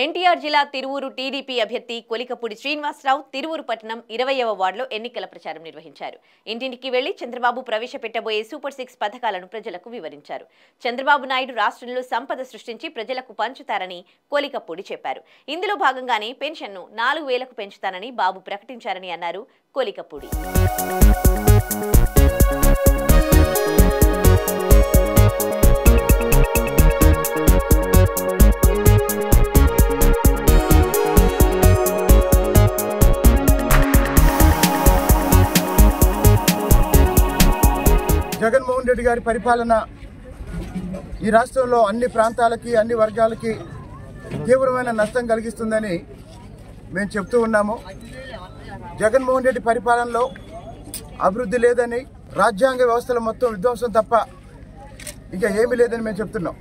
ఎన్టీఆర్ జిల్లా తిరువూరు టీడీపీ అభ్యర్థి కొలికపూడి శ్రీనివాసరావు తిరువూరు పట్టణం 20వ వార్డులో ఎన్నికల ప్రచారం నిర్వహించారు. ఇంటింటికి వెళ్లి చంద్రబాబు ప్రవేశపెట్టబోయే సూపర్ 6 పథకాలను ప్రజలకు వివరించారు. చంద్రబాబు నాయుడు రాష్ట్రంలో సంపద సృష్టించి ప్రజలకు పంచుతారని కొలికపూడి చెప్పారు. ఇందులో భాగంగానే పెన్షన్ను 4000కు పెంచుతానని బాబు ప్రకటించారని అన్నారు కొలికపూడి. జగన్మోహన్ రెడ్డి గారి పరిపాలన ఈ రాష్ట్రంలో అన్ని ప్రాంతాలకి అన్ని వర్గాలకి తీవ్రమైన నష్టం కలిగిస్తుందని మేము చెప్తూ ఉన్నాము. జగన్మోహన్ రెడ్డి పరిపాలనలో అభివృద్ధి లేదని, రాజ్యాంగ వ్యవస్థల మొత్తం విధ్వంసం తప్ప ఇంకా ఏమీ లేదని మేము చెప్తున్నాం.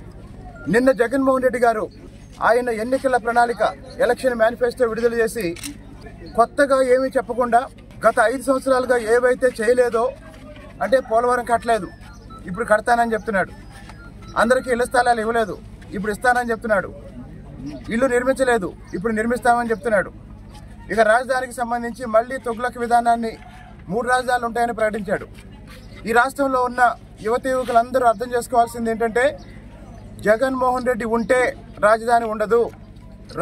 నిన్న జగన్మోహన్ రెడ్డి గారు ఆయన ఎన్నికల ప్రణాళిక ఎలక్షన్ మేనిఫెస్టో విడుదల చేసి కొత్తగా ఏమీ చెప్పకుండా గత 5 సంవత్సరాలుగా ఏవైతే చేయలేదో, అంటే పోలవరం కట్టలేదు, ఇప్పుడు కడతానని చెప్తున్నాడు. అందరికీ ఇళ్ల స్థలాలు ఇవ్వలేదు, ఇప్పుడు ఇస్తానని చెప్తున్నాడు. ఇల్లు నిర్మించలేదు, ఇప్పుడు నిర్మిస్తామని చెప్తున్నాడు. ఇక రాజధానికి సంబంధించి మళ్లీ తుగ్లక్ విధానాన్ని 3 రాజధానులు ఉంటాయని ప్రకటించాడు. ఈ రాష్ట్రంలో ఉన్న యువతి యువకులందరూ అర్థం చేసుకోవాల్సింది ఏంటంటే, జగన్మోహన్ రెడ్డి ఉంటే రాజధాని ఉండదు,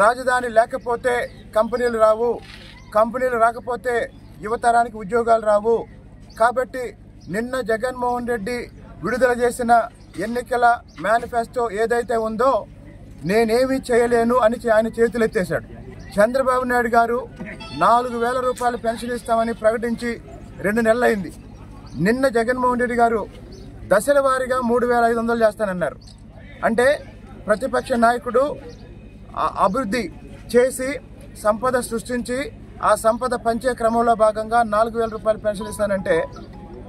రాజధాని లేకపోతే కంపెనీలు రావు, కంపెనీలు రాకపోతే యువతరానికి ఉద్యోగాలు రావు. కాబట్టి నిన్న జగన్మోహన్ రెడ్డి విడుదల చేసిన ఎన్నికల మేనిఫెస్టో ఏదైతే ఉందో నేనేమీ చేయలేను అని ఆయన చేతులెత్తేశాడు. చంద్రబాబు నాయుడు గారు 4000 రూపాయలు పెన్షన్ ఇస్తామని ప్రకటించి 2 నెలలైంది. నిన్న జగన్మోహన్ రెడ్డి గారు దశల వారీగా 3500 చేస్తానన్నారు. అంటే ప్రతిపక్ష నాయకుడు అభివృద్ధి చేసి సంపద సృష్టించి ఆ సంపద పంచే క్రమంలో భాగంగా 4000 రూపాయలు పెన్షన్ ఇస్తానంటే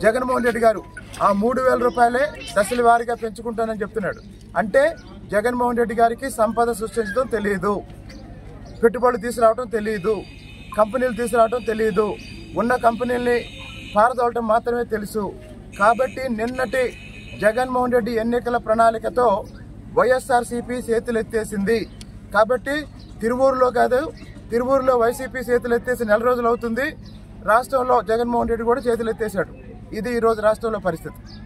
జగన్మోహన్ రెడ్డి గారు ఆ 3000 రూపాయలే దశల వారీగా పెంచుకుంటానని చెప్తున్నాడు. అంటే జగన్మోహన్ రెడ్డి గారికి సంపద సృష్టించడం తెలియదు, పెట్టుబడులు తీసుకురావడం తెలియదు, కంపెనీలు తీసుకురావడం తెలియదు, ఉన్న కంపెనీల్ని పారదోలటం మాత్రమే తెలుసు. కాబట్టి నిన్నటి జగన్మోహన్ రెడ్డి ఎన్నికల ప్రణాళికతో వైఎస్ఆర్సీపీ చేతులెత్తేసింది. కాబట్టి తిరువూరులో కాదు, తిరువూరులో వైసీపీ చేతులెత్తేసి 4 రోజులు అవుతుంది. రాష్ట్రంలో జగన్మోహన్ రెడ్డి కూడా చేతులెత్తేశాడు. ఇది ఈరోజు రాష్ట్రంలో పరిస్థితి.